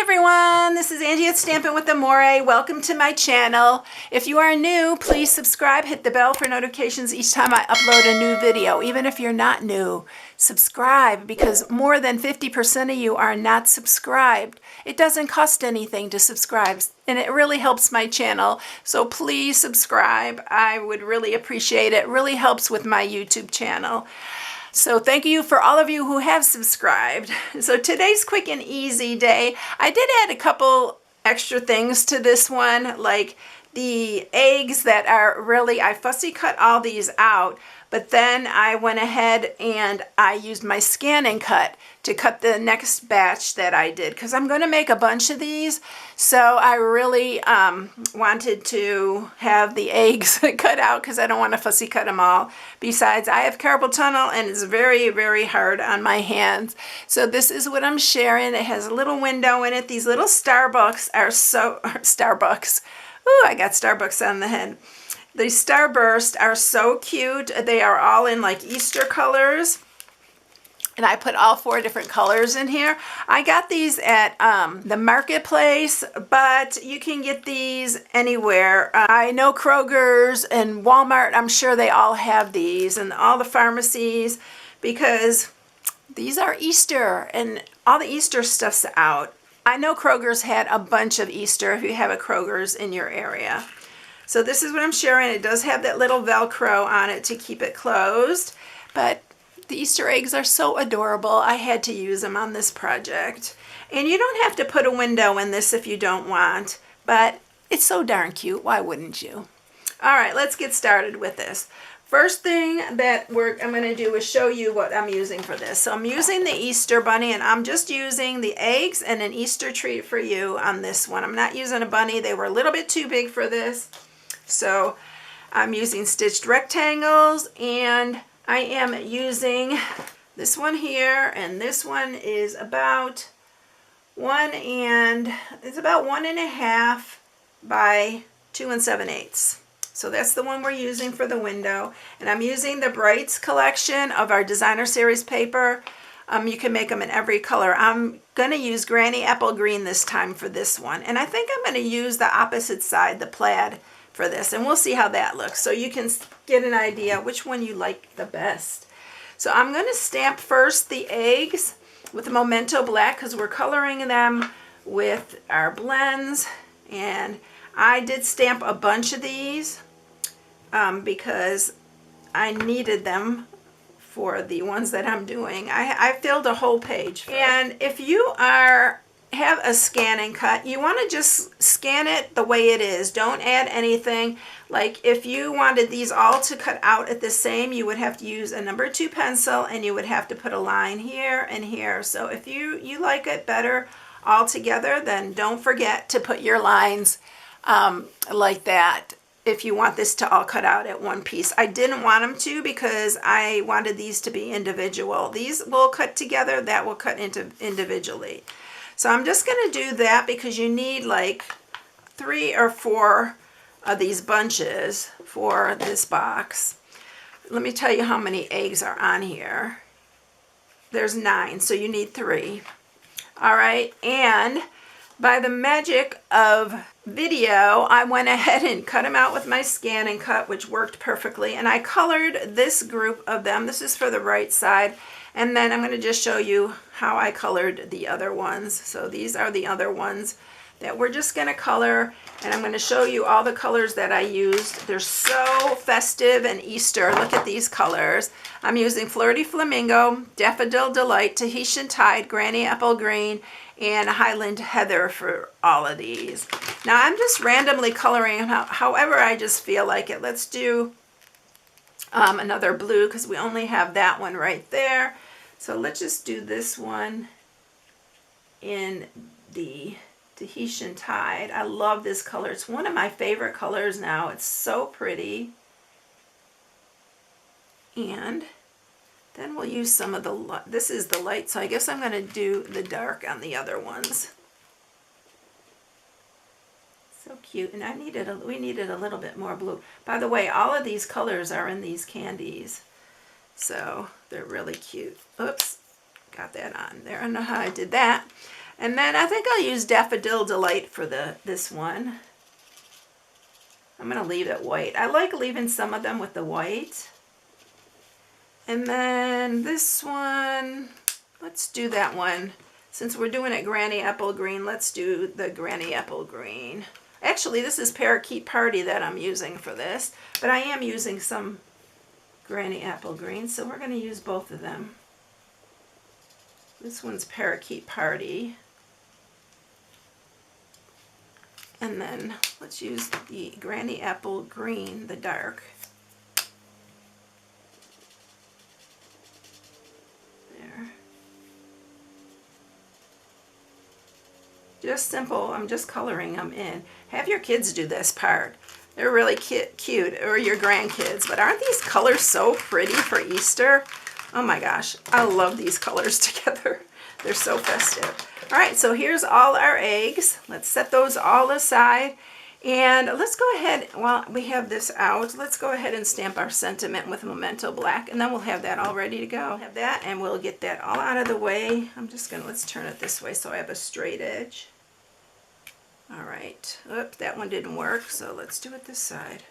everyone, this is Angie at StampingWithAmore. Welcome to my channel. If you are new, please subscribe, hit the bell for notifications each time I upload a new video. Even if you're not new, subscribe, because more than 50% of you are not subscribed. It doesn't cost anything to subscribe, and it really helps my channel. So please subscribe. I would really appreciate it. It really helps with my YouTube channel. So thank you for all of you who have subscribed. So today's quick and easy day. I did add a couple extra things to this one, like the eggs that are really, I fussy cut all these out, but then I went ahead and I used my scan and cut to cut the next batch that I did, because I'm going to make a bunch of these. So I really wanted to have the eggs cut out because I don't want to fussy cut them all. Besides, I have carpal tunnel and it's very, very hard on my hands. So this is what I'm sharing. It has a little window in it. These little Starbucks are so, Starbucks. Ooh, I got Starbucks on the head. These Starburst are so cute. They are all in like Easter colors. And I put all 4 different colors in here. I got these at the marketplace, but you can get these anywhere. I know Kroger's and Walmart, I'm sure they all have these, and all the pharmacies, because these are Easter and all the Easter stuff's out. I know Kroger's had a bunch of Easter if you have a Kroger's in your area. So this is what I'm sharing. It does have that little Velcro on it to keep it closed, but the Easter eggs are so adorable. I had to use them on this project. And you don't have to put a window in this if you don't want, but it's so darn cute. Why wouldn't you? All right, let's get started with this. First thing that I'm going to do is show you what I'm using for this. So I'm using the Easter bunny, and I'm just using the eggs and an Easter treat for you on this one. I'm not using a bunny. They were a little bit too big for this. So I'm using stitched rectangles, and I am using this one here, and this one is about 1.5 by 2 7/8. So that's the one we're using for the window. And I'm using the Brights collection of our designer series paper. You can make them in every color. I'm going to use Granny Apple Green this time for this one. And I think I'm going to use the opposite side, the plaid, for this, and we'll see how that looks, so you can get an idea which one you like the best. So I'm going to stamp first the eggs with the Memento Black, because we're coloring them with our blends, and I did stamp a bunch of these because I needed them for the ones that I'm doing. I filled a whole page. And if you have a scan and cut, you want to just scan it the way it is. Don't add anything. Like if you wanted these all to cut out at the same, you would have to use a number 2 pencil, and you would have to put a line here and here. So if you like it better all together, then don't forget to put your lines like that if you want this to all cut out at one piece. I didn't want them to, because I wanted these to be individual. These will cut together, that will cut into individually. So I'm just going to do that, because you need like 3 or 4 of these bunches for this box. Let me tell you how many eggs are on here. There's 9, so you need 3. All right, and by the magic of video, I went ahead and cut them out with my scan and cut, which worked perfectly. And I colored this group of them. This is for the right side. And then I'm going to just show you how I colored the other ones. So these are the other ones that we're just going to color. And I'm going to show you all the colors that I used. They're so festive and Easter. Look at these colors. I'm using Flirty Flamingo, Daffodil Delight, Tahitian Tide, Granny Apple Green, and Highland Heather for all of these. Now I'm just randomly coloring them however I just feel like it. Let's do another blue, because we only have that one right there. So let's just do this one in the Tahitian Tide. I love this color. It's one of my favorite colors now. It's so pretty. And then we'll use some of the, this is the light, so I guess I'm going to do the dark on the other ones. So cute. And we needed a little bit more blue. By the way, all of these colors are in these candies, so they're really cute. Oops, got that on there. I don't know how I did that. And then I think I'll use Daffodil Delight for this one. I'm going to leave it white. I like leaving some of them with the white. And then this one, let's do that one. Since we're doing it Granny Apple Green, let's do the Granny Apple Green. Actually, this is Parakeet Party that I'm using for this, but I am using some Granny Apple Green, so we're going to use both of them. This one's Parakeet Party. And then let's use the Granny Apple Green, the dark. There. Just simple, I'm just coloring them in. Have your kids do this part. They're really cute, or your grandkids, but aren't these colors so pretty for Easter? Oh my gosh, I love these colors together. They're so festive. All right, so here's all our eggs. Let's set those all aside. And let's go ahead, while we have this out, let's go ahead and stamp our sentiment with Memento Black, and then we'll have that all ready to go. Have that, and we'll get that all out of the way. I'm just gonna, let's turn it this way so I have a straight edge. All right, oops, that one didn't work, so let's do it this side.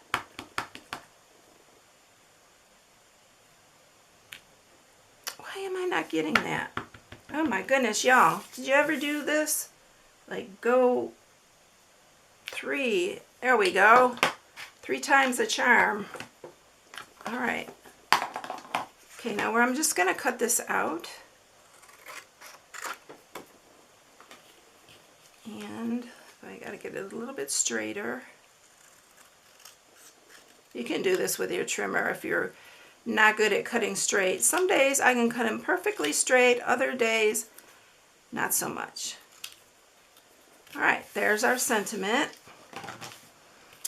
Why am I not getting that? Oh my goodness, y'all. Did you ever do this? Like go 3, there we go. 3 times the charm. All right. Okay, now I'm just gonna cut this out. And I gotta get it a little bit straighter. You can do this with your trimmer if you're not good at cutting straight. Some days I can cut them perfectly straight, other days not so much. All right, there's our sentiment.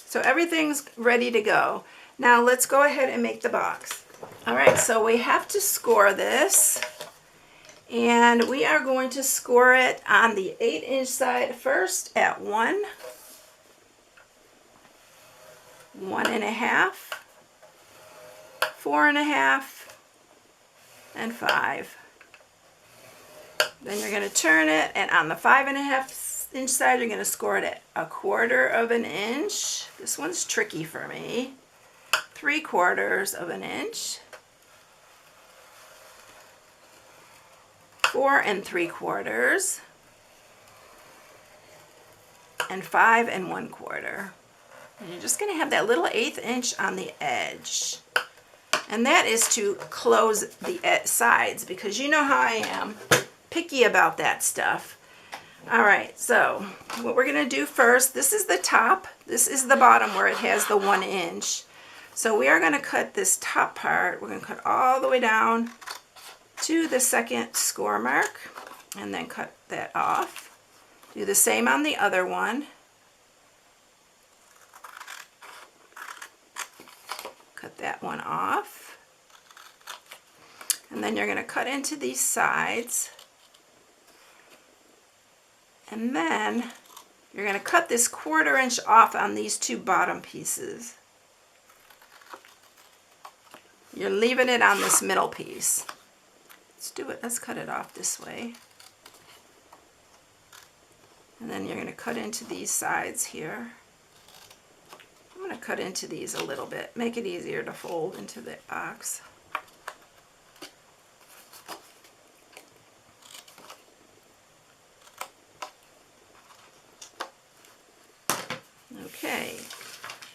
So everything's ready to go. Now let's go ahead and make the box. All right, so we have to score this, and we are going to score it on the 8-inch side first at 1, 1.5, 4.5, and 5. Then you're going to turn it, and on the 5.5-inch side, you're going to score it at 1/4 of an inch. This one's tricky for me. 3/4 of an inch. 4 3/4, and 5 1/4. And you're just going to have that little 1/8 inch on the edge. And that is to close the sides, because you know how I am, picky about that stuff. All right, so what we're going to do first, this is the top, this is the bottom where it has the 1 inch. So we are going to cut this top part, we're going to cut all the way down to the second score mark, and then cut that off. Do the same on the other one. Cut that one off. And then you're going to cut into these sides. And then you're going to cut this 1/4 inch off on these 2 bottom pieces. You're leaving it on this middle piece. Let's do it. Let's cut it off this way. And then you're going to cut into these sides here. I'm going to cut into these a little bit, make it easier to fold into the box. Okay,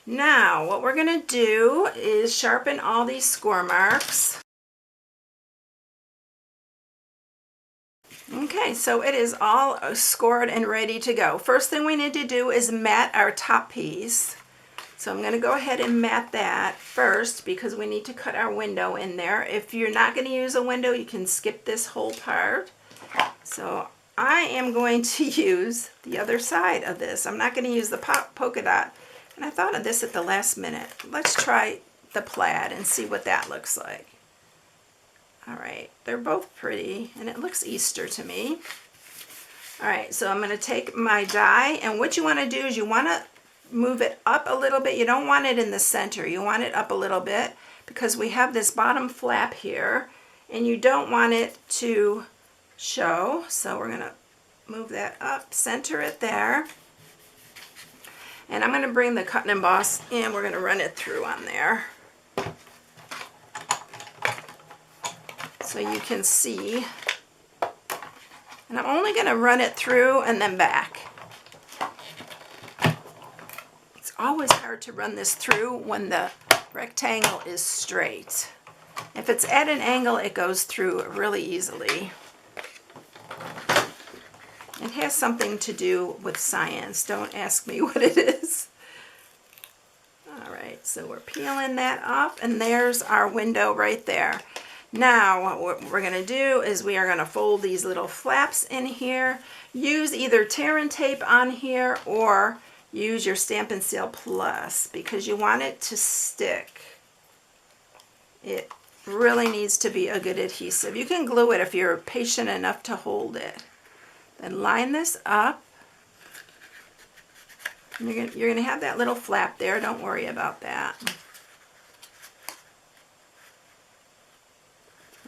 now what we're going to do is sharpen all these score marks. Okay, so it is all scored and ready to go. First thing we need to do is mat our top piece. So I'm going to go ahead and mat that first, because we need to cut our window in there. If you're not going to use a window, you can skip this whole part. So I am going to use the other side of this. I'm not going to use the polka dot. And I thought of this at the last minute. Let's try the plaid and see what that looks like. All right, they're both pretty, and it looks Easter to me. All right, so I'm going to take my die, and what you want to do is you want to move it up a little bit. You don't want it in the center. You want it up a little bit, because we have this bottom flap here, and you don't want it to show. So we're going to move that up, center it there. And I'm going to bring the cut and emboss and we're going to run it through on there. So you can see. And I'm only going to run it through and then back. It's always hard to run this through when the rectangle is straight. If it's at an angle, it goes through really easily. It has something to do with science. Don't ask me what it is. All right, so we're peeling that up, and there's our window right there. Now, what we're going to do is we are going to fold these little flaps in here. Use either tear and tape on here or use your Stampin' Seal Plus because you want it to stick. It really needs to be a good adhesive. You can glue it if you're patient enough to hold it. Then line this up. And you're gonna have that little flap there. Don't worry about that.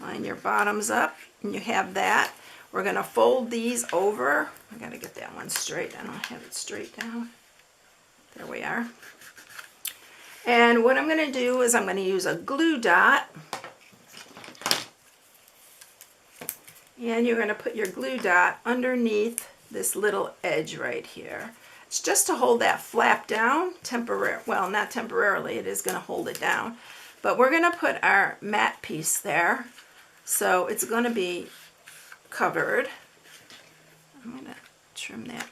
Line your bottoms up, and you have that. We're gonna fold these over. I gotta get that one straight. I don't have it straight down. There we are. And what I'm gonna do is I'm gonna use a glue dot. And you're going to put your glue dot underneath this little edge right here. It's just to hold that flap down well, not temporarily, it is going to hold it down. But we're going to put our matte piece there. So it's going to be covered. I'm going to trim that.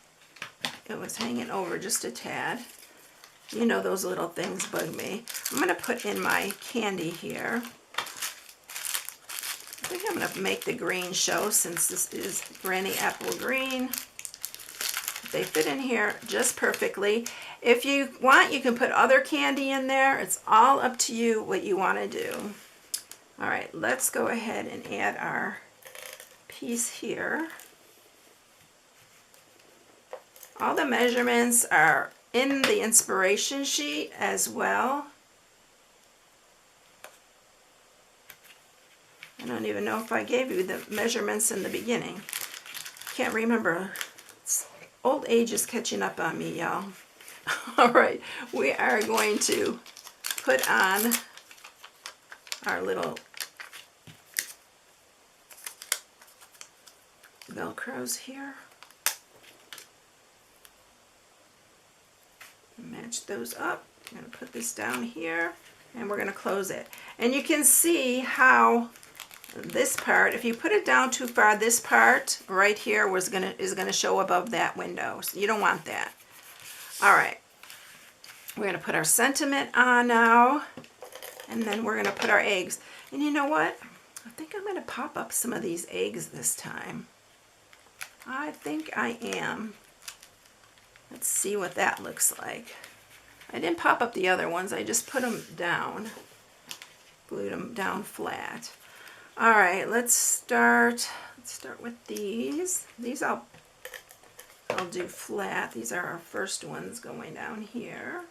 It was hanging over just a tad. You know those little things bug me. I'm going to put in my candy here. I think I'm going to make the green show since this is Granny Apple Green. They fit in here just perfectly. If you want, you can put other candy in there. It's all up to you what you want to do. All right, let's go ahead and add our piece here. All the measurements are in the inspiration sheet as well. I don't even know if I gave you the measurements in the beginning. Can't remember. Old age is catching up on me, y'all. All right, we are going to put on our little Velcros here. Match those up. I'm going to put this down here, and we're going to close it. And you can see how this part, if you put it down too far, this part right here is gonna show above that window. So you don't want that. All right, we're gonna put our sentiment on now, and then we're gonna put our eggs. And you know what? I think I'm gonna pop up some of these eggs this time. I think I am. Let's see what that looks like. I didn't pop up the other ones. I just put them down, glued them down flat. All right, let's start with these. These I'll do flat. These are our first ones going down here.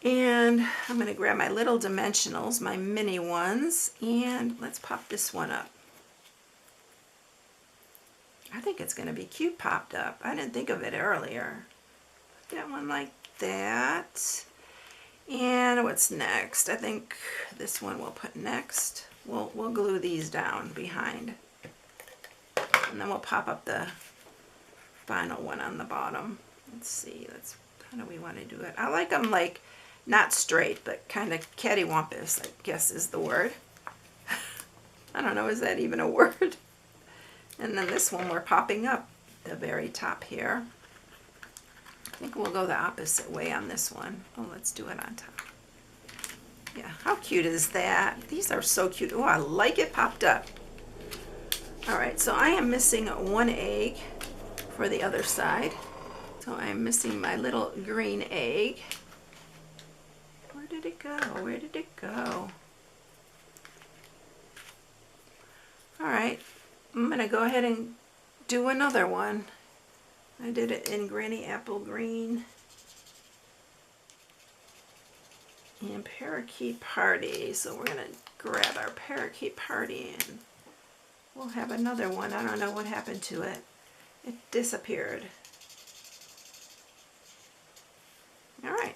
And I'm going to grab my little dimensionals, my mini ones, and let's pop this one up. I think it's going to be cute popped up. I didn't think of it earlier. Put that one like that. And what's next? I think this one we'll put next. We'll glue these down behind. And then we'll pop up the final one on the bottom. Let's see, how do we want to do it? I like them like not straight, but kind of cattywampus, I guess is the word. I don't know, is that even a word? And then this one we're popping up the very top here. I think we'll go the opposite way on this one. Oh, let's do it on top. Yeah, how cute is that? These are so cute. Oh, I like it popped up. All right, so I am missing one egg for the other side. So I'm missing my little green egg. Where did it go? Where did it go? All right, I'm gonna go ahead and do another one. I did it in Granny Apple Green and Parakeet Party. So we're gonna grab our Parakeet Party and we'll have another one. I don't know what happened to it. It disappeared. All right.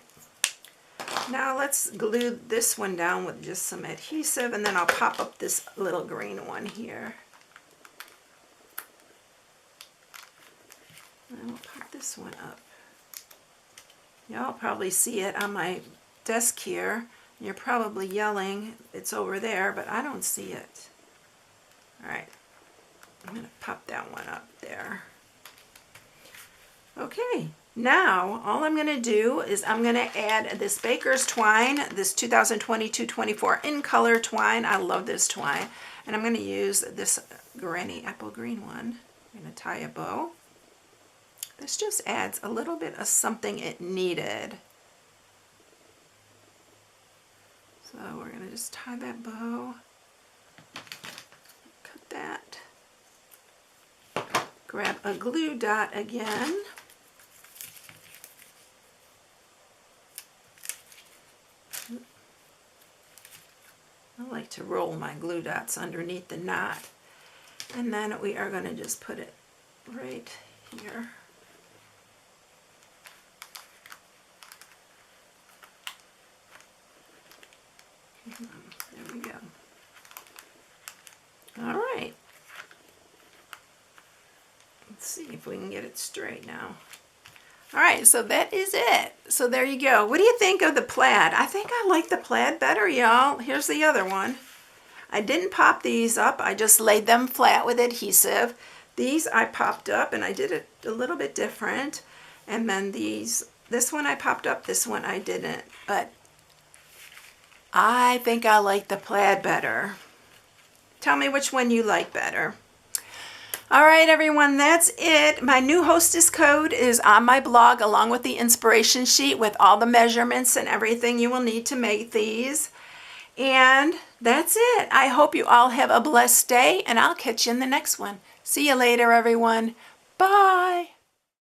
Now let's glue this one down with just some adhesive, and then I'll pop up this little green one here. And we'll pop this one up. Y'all probably see it on my desk here. You're probably yelling, it's over there, but I don't see it. All right, I'm gonna pop that one up there. Okay, now all I'm gonna do is I'm gonna add this Baker's twine, this 2022-24 in color twine. I love this twine. And I'm gonna use this Granny apple green one. I'm gonna tie a bow. This just adds a little bit of something it needed. So we're going to just tie that bow, cut that, grab a glue dot again, I like to roll my glue dots underneath the knot, and then we are going to just put it right here. There we go. All right. Let's see if we can get it straight now. All right, so that is it. So there you go. What do you think of the plaid? I think I like the plaid better, y'all. Here's the other one. I didn't pop these up. I just laid them flat with adhesive. These I popped up, and I did it a little bit different. And then this one I popped up, this one I didn't. But I think I like the plaid better. Tell me which one you like better. All right, everyone, that's it. My new hostess code is on my blog along with the inspiration sheet with all the measurements and everything you will need to make these. And that's it. I hope you all have a blessed day, and I'll catch you in the next one. See you later, everyone. Bye.